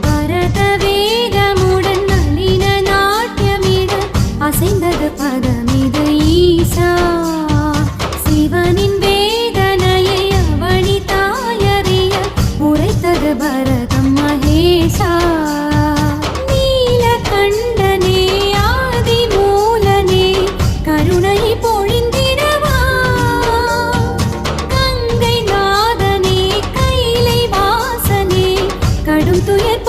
பரத வேகமுடன் நளின நாட்டியமிட அசைந்தது பதமிது ஈசா. சிவனின் வேதனையை அவனி தாயறிய உரைத்தது பரதம் மகேஷா. நீலகண்டனே ஆதி மூலனே கருணை பொழிந்திடவா. கங்கை நாதனே கைலை வாசனே கடும் துயர்